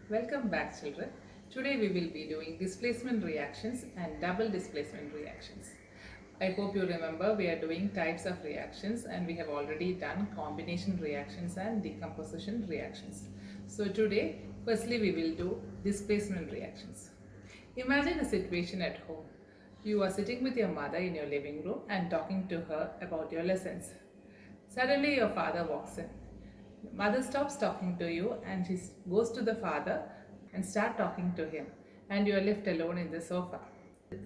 Welcome back, children. Today we will be doing displacement reactions and double displacement reactions. I hope you remember we are doing types of reactions and we have already done combination reactions and decomposition reactions. So today, firstly we will do displacement reactions. Imagine a situation at home. You are sitting with your mother in your living room and talking to her about your lessons. Suddenly your father walks in. Mother stops talking to you and she goes to the father and start talking to him, and you are left alone in the sofa.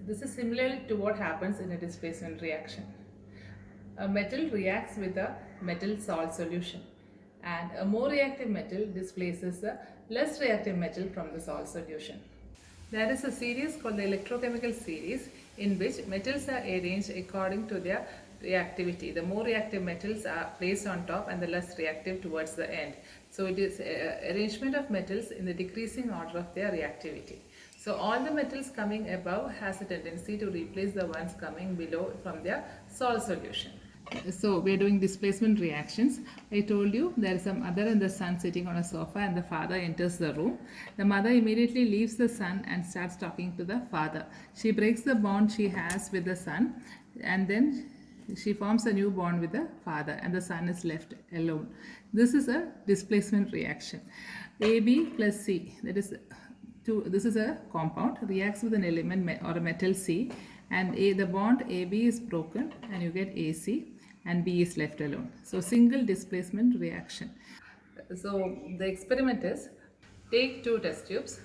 This is similar to what happens in a displacement reaction. A metal reacts with a metal salt solution, and a more reactive metal displaces a less reactive metal from the salt solution. There is a series called the electrochemical series in which metals are arranged according to their reactivity. The more reactive metals are placed on top and the less reactive towards the end. So it is arrangement of metals in the decreasing order of their reactivity. So all the metals coming above has a tendency to replace the ones coming below from their salt solution. So we're doing displacement reactions. I told you there is a mother and the son sitting on a sofa and the father enters the room. The mother immediately leaves the son and starts talking to the father. She breaks the bond she has with the son and then she forms a new bond with the father and the son is left alone. This is a displacement reaction. AB plus C, that is this is a compound, reacts with an element or a metal C, and the bond AB is broken and you get AC and B is left alone. So single displacement reaction. So the experiment is, take two test tubes,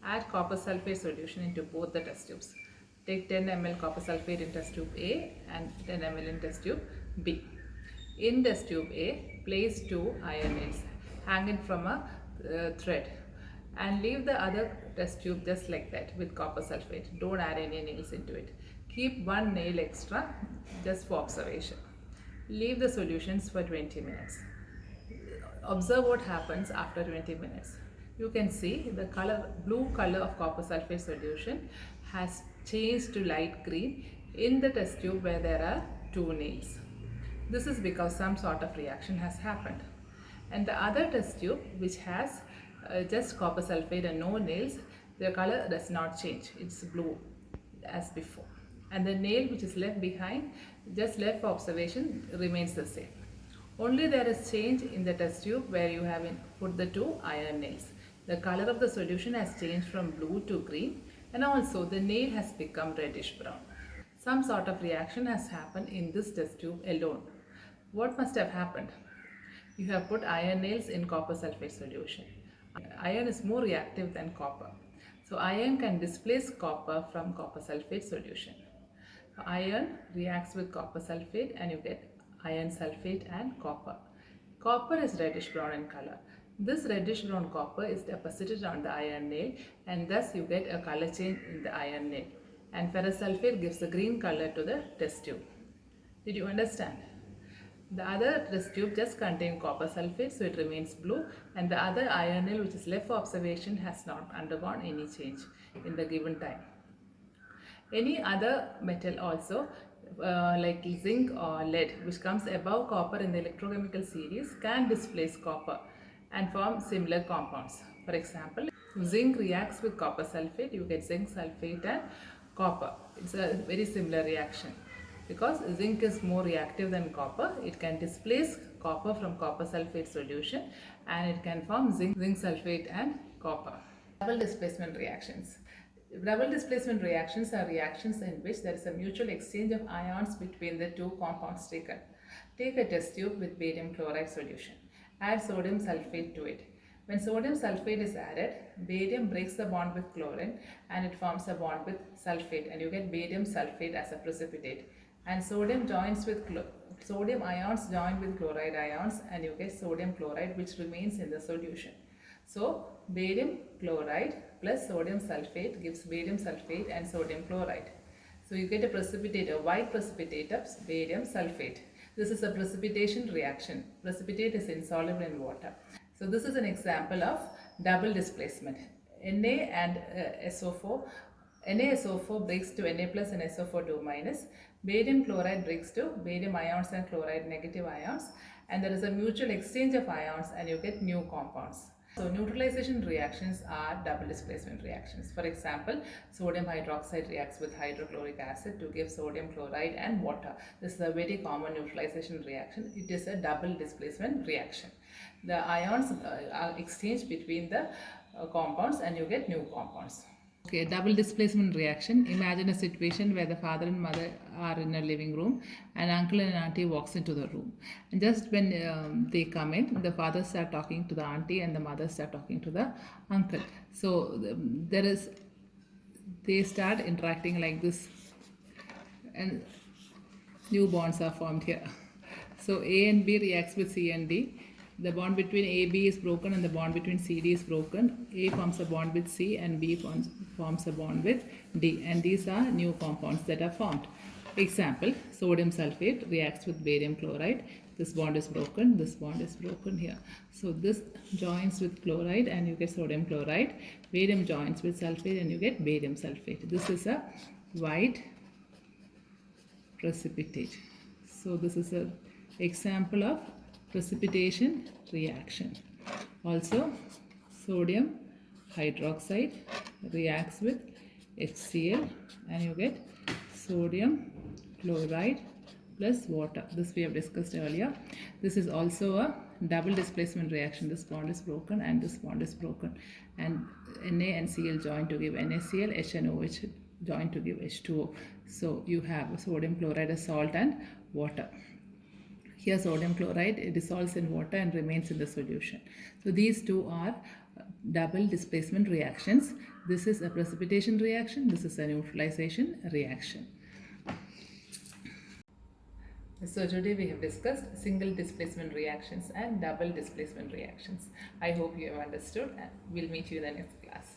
add copper sulfate solution into both the test tubes. Take 10 ml copper sulfate in test tube A and 10 ml in test tube B. In test tube A, place two iron nails hanging from a thread and leave the other test tube just like that with copper sulfate. Don't add any nails into it. Keep one nail extra just for observation. Leave the solutions for 20 minutes. Observe what happens after 20 minutes. You can see the blue color of copper sulfate solution has changed to light green in the test tube where there are two nails. This is because some sort of reaction has happened. And the other test tube, which has just copper sulfate and no nails, the color does not change. It's blue as before. And the nail which is left behind, just left for observation, remains the same. Only there is change in the test tube where you have put the two iron nails. The color of the solution has changed from blue to green, and also the nail has become reddish brown. Some sort of reaction has happened in this test tube alone. What must have happened? You have put iron nails in copper sulfate solution. Iron is more reactive than copper. So iron can displace copper from copper sulfate solution. Iron reacts with copper sulfate and you get iron sulfate and copper. Copper is reddish brown in color. This reddish brown copper is deposited on the iron nail and thus you get a color change in the iron nail. And ferrous sulfate gives the green color to the test tube. Did you understand? The other test tube just contains copper sulfate, so it remains blue, and the other iron nail which is left for observation has not undergone any change in the given time. Any other metal also like zinc or lead which comes above copper in the electrochemical series can displace copper and form similar compounds. For example, zinc reacts with copper sulfate, you get zinc sulfate and copper. It's a very similar reaction. Because zinc is more reactive than copper, it can displace copper from copper sulfate solution and it can form zinc sulfate and copper. Double displacement reactions. Double displacement reactions are reactions in which there is a mutual exchange of ions between the two compounds taken. Take a test tube with barium chloride solution. Add sodium sulfate to it. When sodium sulfate is added, barium breaks the bond with chlorine and it forms a bond with sulfate and you get barium sulfate as a precipitate. And sodium ions join with chloride ions and you get sodium chloride which remains in the solution. So barium chloride plus sodium sulfate gives barium sulfate and sodium chloride. So you get a precipitate, a white precipitate of barium sulfate. This is a precipitation reaction. Precipitate is insoluble in water. So this is an example of double displacement. Na and SO4. NaSO4 breaks to Na plus and SO4 2 minus. Barium chloride breaks to barium ions and chloride negative ions. And there is a mutual exchange of ions and you get new compounds. So neutralization reactions are double displacement reactions. For example, sodium hydroxide reacts with hydrochloric acid to give sodium chloride and water. This is a very common neutralization reaction. It is a double displacement reaction. The ions are exchanged between the compounds and you get new compounds. Okay, double displacement reaction. Imagine a situation where the father and mother are in a living room and uncle and auntie walks into the room. And just when they come in, the father start talking to the auntie and the mother start talking to the uncle. So they start interacting like this and new bonds are formed here. So A and B reacts with C and D. The bond between AB is broken and the bond between CD is broken. A forms a bond with C and B forms a bond with D. And these are new compounds that are formed. Example, sodium sulfate reacts with barium chloride. This bond is broken, this bond is broken here. So this joins with chloride and you get sodium chloride. Barium joins with sulfate and you get barium sulfate. This is a white precipitate. So this is an example of precipitation reaction. Also, sodium hydroxide reacts with HCl and you get sodium chloride plus water. This we have discussed earlier. This is also a double displacement reaction. This bond is broken and this bond is broken, and Na and Cl join to give NaCl, H and OH join to give H2O. So you have sodium chloride as salt and water. Here sodium chloride dissolves in water and remains in the solution. So these two are double displacement reactions. This is a precipitation reaction, this is a neutralization reaction. So today we have discussed single displacement reactions and double displacement reactions. I hope you have understood and we'll meet you in the next class.